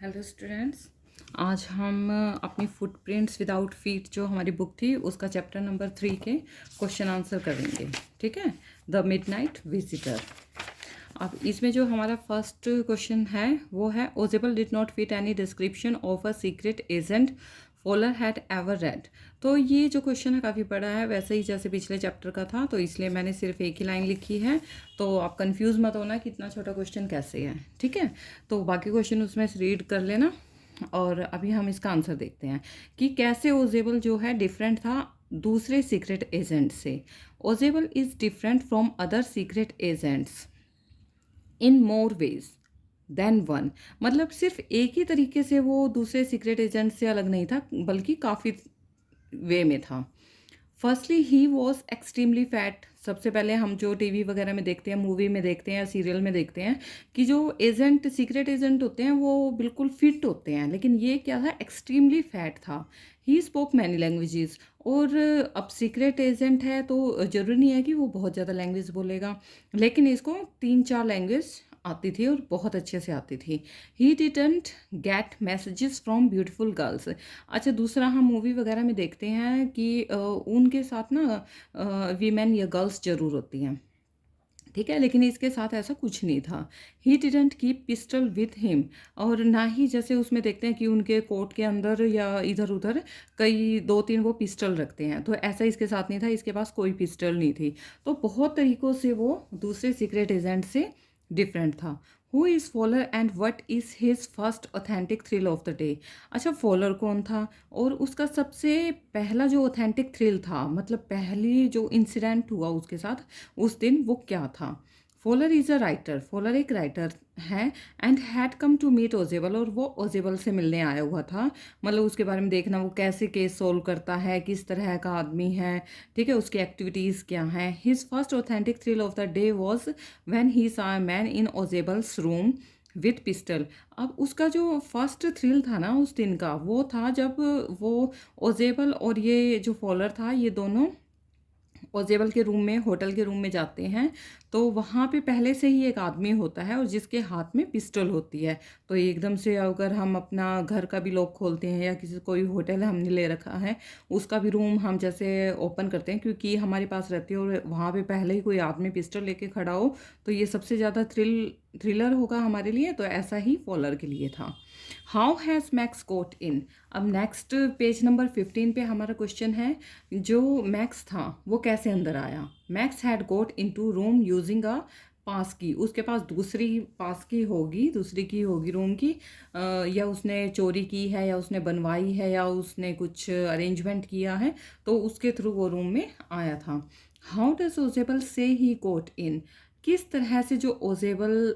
Hello students. आज हम अपनी फुटप्रिंट्स विदाउट फीट जो हमारी बुक थी उसका चैप्टर नंबर 3 के क्वेश्चन आंसर करेंगे। ठीक है, द मिडनाइट विजिटर। अब इसमें जो हमारा फर्स्ट क्वेश्चन है वो है Ausable did not fit any description of a secret agent Fowler had ever read. तो ये जो क्वेश्चन है काफ़ी बड़ा है, वैसे ही जैसे पिछले चैप्टर का था, तो इसलिए मैंने सिर्फ एक ही लाइन लिखी है। तो आप कंफ्यूज मत होना कि इतना छोटा क्वेश्चन कैसे है। ठीक है, तो बाकी क्वेश्चन उसमें से रीड कर लेना। और अभी हम इसका आंसर देखते हैं कि कैसे ओजेबल जो है डिफरेंट था दूसरे सीक्रेट एजेंट से। Ausable is different from other secret agents in more ways than one. मतलब सिर्फ एक ही तरीके से वो दूसरे सीक्रेट एजेंट से अलग नहीं था, बल्कि काफ़ी वे में था। Firstly he was extremely fat. सबसे पहले हम जो टीवी वगैरह में देखते हैं, मूवी में देखते हैं या सीरियल में देखते हैं कि जो एजेंट सीक्रेट एजेंट होते हैं वो बिल्कुल फिट होते हैं, लेकिन ये क्या था, एक्सट्रीमली फैट था। He spoke many languages. और अब सीक्रेट एजेंट है तो ज़रूरी नहीं है कि वो बहुत ज़्यादा लैंग्वेज बोलेगा, लेकिन इसको 3-4 लैंग्वेज आती थी और बहुत अच्छे से आती थी। He didn't get messages from beautiful girls. अच्छा, दूसरा हम मूवी वगैरह में देखते हैं कि उनके साथ ना वीमेन या गर्ल्स ज़रूर होती हैं। ठीक है, लेकिन इसके साथ ऐसा कुछ नहीं था। He didn't keep pistol with him. और ना ही जैसे उसमें देखते हैं कि उनके कोट के अंदर या इधर उधर कई 2-3 वो पिस्टल रखते हैं, तो ऐसा इसके साथ नहीं था। इसके पास कोई पिस्टल नहीं थी। तो बहुत तरीक़ों से वो दूसरे सीक्रेट एजेंट से डिफरेंट था। Who is Fowler and what is his first authentic thrill of the day. अच्छा, फॉलर कौन था और उसका सबसे पहला जो ऑथेंटिक थ्रिल था, मतलब पहली जो इंसिडेंट हुआ उसके साथ उस दिन, वो क्या था। Fowler is a writer. Fowler एक राइटर है and had come to meet Ausable. और वो ओजेबल से मिलने आया हुआ था। मतलब उसके बारे में देखना वो कैसे केस सोल्व करता है, किस तरह का आदमी है, ठीक है, उसकी एक्टिविटीज़ क्या हैं। His first authentic thrill of the day was when he saw a man in Ausable's room with pistol. अब उसका जो फर्स्ट थ्रिल था ना उस दिन का, वो था जब वो ओजेबल और ये जो फॉलर था, ये दोनों ओजेबल के रूम में, होटल के रूम में जाते हैं। तो वहाँ पे पहले से ही एक आदमी होता है और जिसके हाथ में पिस्टल होती है। तो एकदम से अगर हम अपना घर का भी लॉक खोलते हैं या किसी कोई होटल हमने ले रखा है उसका भी रूम हम जैसे ओपन करते हैं क्योंकि हमारे पास रहती है और वहाँ पे पहले ही कोई आदमी पिस्टल लेके खड़ा हो, तो ये सबसे ज़्यादा थ्रिलर होगा हमारे लिए। तो ऐसा ही फॉलर के लिए था। हाउ हैज़ मैक्स गोट इन। अब नेक्स्ट पेज नंबर 15 पे हमारा क्वेश्चन है, जो मैक्स था वो कैसे अंदर आया। Max had got into room using a pass key. उसके पास दूसरी पास की होगी, दूसरी की होगी रूम की। या उसने चोरी की है या उसने बनवाई है या उसने कुछ अरेंजमेंट किया है, तो उसके थ्रू वो रूम में आया था। हाउ डज ओजेबल से ही गोट इन। किस तरह से जो ओजेबल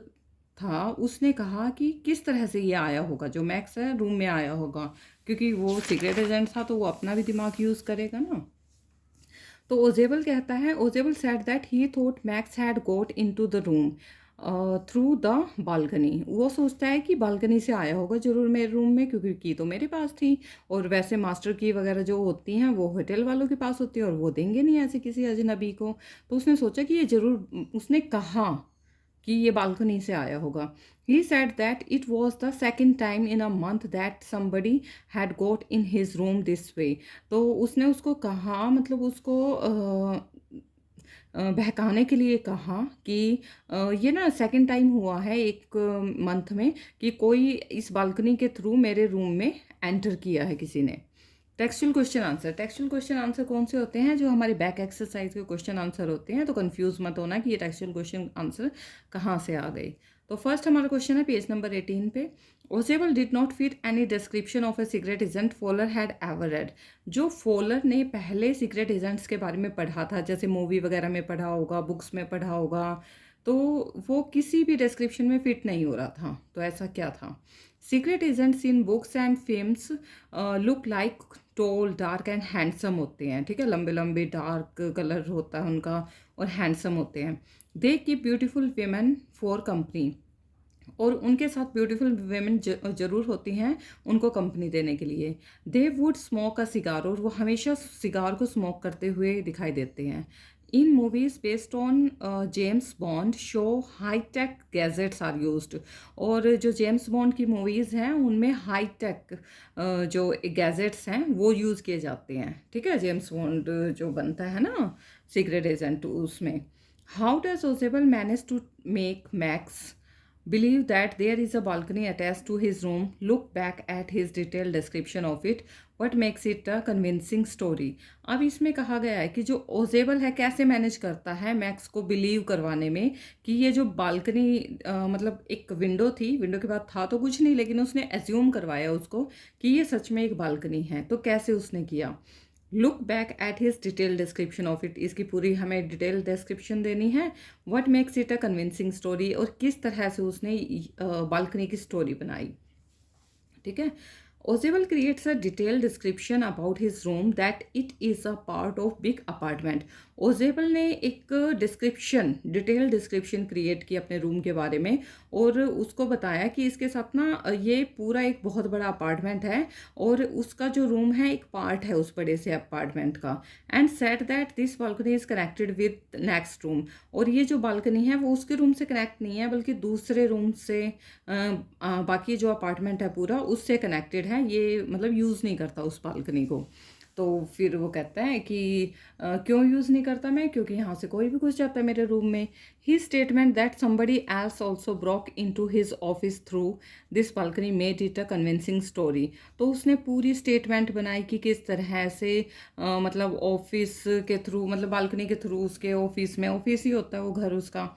था उसने कहा कि किस तरह से ये आया होगा, जो मैक्स है रूम में आया होगा, क्योंकि वो सीक्रेट एजेंट था तो वो अपना भी दिमाग यूज़ करेगा ना। तो ओजेबल कहता है, Ausable said that he thought Max had got into the room through the balcony. वो सोचता है कि बालकनी से आया होगा जरूर मेरे रूम में, क्योंकि की तो मेरे पास थी। और वैसे मास्टर की वगैरह जो होती हैं वो होटल वालों के पास होती है और वो देंगे नहीं ऐसे किसी अजनबी को। तो उसने सोचा कि ये जरूर, उसने कहा कि ये बालकनी से आया होगा। He said that it was the second time in a month that somebody had got in his room this way. तो उसने उसको कहा, मतलब उसको बहकाने के लिए कहा कि ये ना सेकंड टाइम हुआ है एक मंथ में कि कोई इस बालकनी के थ्रू मेरे रूम में एंटर किया है किसी ने। Textual question answer. Textual question answer कौन से होते हैं, जो हमारे बैक एक्सरसाइज के क्वेश्चन आंसर होते हैं। तो कंफ्यूज मत होना कि ये टेक्सचुअल क्वेश्चन आंसर कहाँ से आ गए। तो फर्स्ट हमारा क्वेश्चन है पेज नंबर 18 पे। Ausable did not fit any description of a secret agent Fowler had ever read. जो फॉलर ने पहले सीक्रेट एजेंट्स के बारे में पढ़ा था, जैसे मूवी वगैरह में पढ़ा होगा, बुक्स में पढ़ा होगा, तो वो किसी भी डिस्क्रिप्शन में फिट नहीं हो रहा था। तो ऐसा क्या था। Secret agents in books and films look like tall, dark and handsome होते हैं। ठीक है, लंबे लंबे डार्क कलर होता है उनका और हैंडसम होते हैं। They keep beautiful women for company. और उनके साथ ब्यूटीफुल वेमेन जरूर होती हैं उनको कंपनी देने के लिए। They would smoke a cigar. और वो हमेशा सिगार को स्मोक करते हुए दिखाई देते हैं। In movies based on James Bond show high tech gadgets are used. और जो जेम्स बॉन्ड की मूवीज़ हैं उनमें हाई टेक जो गैजेट्स हैं वो यूज़ किए जाते हैं। ठीक है, जेम्स बॉन्ड जो बनता है ना सीक्रेट एजेंट, उसमें how does Ausable manage to make Max believe that there is a balcony attached to his room, look back at his detailed description of it, what makes it a convincing story। अब इसमें कहा गया है कि जो ओजेबल है कैसे manage करता है मैक्स को बिलीव करवाने में कि ये जो बालकनी मतलब एक विंडो थी, विंडो के बाद था तो कुछ नहीं, लेकिन उसने एज्यूम करवाया उसको कि ये सच में एक बालकनी है। तो कैसे उसने किया, look back at his detail description of it, इसकी पूरी हमें डिटेल डिस्क्रिप्शन देनी है। What makes it a convincing story, और किस तरह से उसने बालकनी की स्टोरी बनाई। ठीक है, Ausable creates a detail description about his room that it is a part of big apartment. Ausable ने एक डिस्क्रिप्शन, डिटेल डिस्क्रिप्शन क्रिएट की अपने रूम के बारे में, और उसको बताया कि इसके साथ ना ये पूरा एक बहुत बड़ा अपार्टमेंट है और उसका जो रूम है एक पार्ट है उस बड़े से अपार्टमेंट का। And said that this balcony is connected with next room, और ये जो बालकनी है वो उसके रूम से कनेक्ट नहीं है बल्कि दूसरे रूम से बाकी जो अपार्टमेंट है पूरा उससे कनेक्टेड है। ये मतलब यूज़ नहीं करता उस बालकनी को। तो फिर वो कहता है कि क्यों यूज़ नहीं करता मैं, क्योंकि यहाँ से कोई भी घुस जाता है मेरे रूम में। He statement that somebody else also broke into his office through this balcony made it a convincing story. तो उसने पूरी स्टेटमेंट बनाई कि किस तरह से मतलब ऑफिस के थ्रू, मतलब बालकनी के थ्रू उसके ऑफिस में, ऑफिस ही होता है वो घर उसका,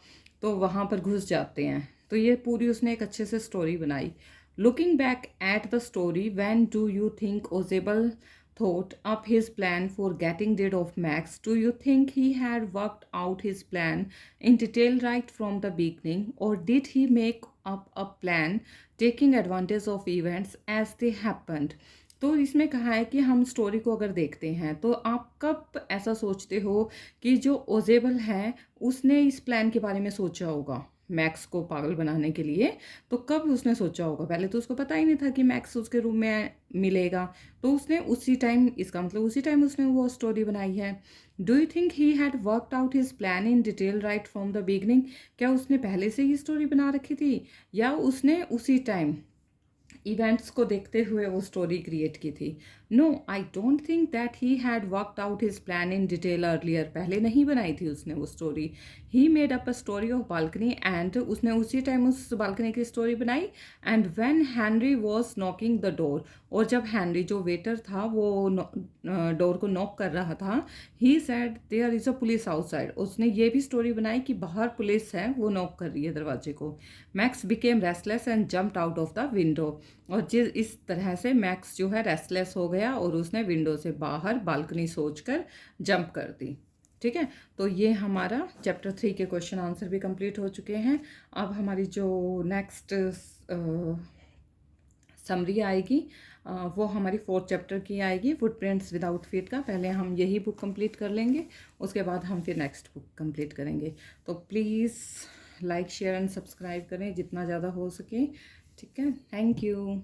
तो वहाँ पर घुस जाते हैं। तो ये पूरी उसने एक अच्छे से स्टोरी बनाई। Looking back at the story, when do you think Ausable thought up his plan for getting rid of Max? Do you think he had worked out his plan in detail right from the beginning, or did he make up a plan taking advantage of events as they happened? तो इसमें कहा है कि हम story को अगर देखते हैं तो आप कब ऐसा सोचते हो कि जो ओजेबल है उसने इस प्लान के बारे में सोचा होगा मैक्स को पागल बनाने के लिए। तो कब उसने सोचा होगा, पहले तो उसको पता ही नहीं था कि मैक्स उसके रूम में मिलेगा, तो उसने उसी टाइम, इसका मतलब उसी टाइम उसने वो स्टोरी बनाई है। Do you think he had worked out his plan in detail right from the beginning, क्या उसने पहले से ही स्टोरी बना रखी थी या उसने उसी टाइम इवेंट्स को देखते हुए वो स्टोरी क्रिएट की थी। No, I don't think that he had worked out his plan in detail earlier, पहले नहीं बनाई थी उसने वो story. He made up a story of balcony, and उसने उसी टाइम उस बालकनी की स्टोरी बनाई। And when Henry was knocking the door, और जब हैनरी जो वेटर था वो डोर को नॉक कर रहा था, he said there is a police outside, उसने ये भी स्टोरी बनाई कि बाहर पुलिस है, वो नॉक कर रही है दरवाजे को। Max became restless and jumped out of the window, और जिस इस तरह से मैक्स जो है रेस्टलेस हो गया और उसने विंडो से बाहर बालकनी सोचकर जंप कर दी। ठीक है, तो ये हमारा चैप्टर 3 के क्वेश्चन आंसर भी कंप्लीट हो चुके हैं। अब हमारी जो नेक्स्ट समरी आएगी वो हमारी 4th चैप्टर की आएगी, फुटप्रिंट्स विदाउट फीट का। पहले हम यही बुक कंप्लीट कर लेंगे, उसके बाद हम फिर नेक्स्ट बुक कंप्लीट करेंगे। तो please like share and subscribe करें जितना ज़्यादा हो सके। ठीक है, थैंक यू।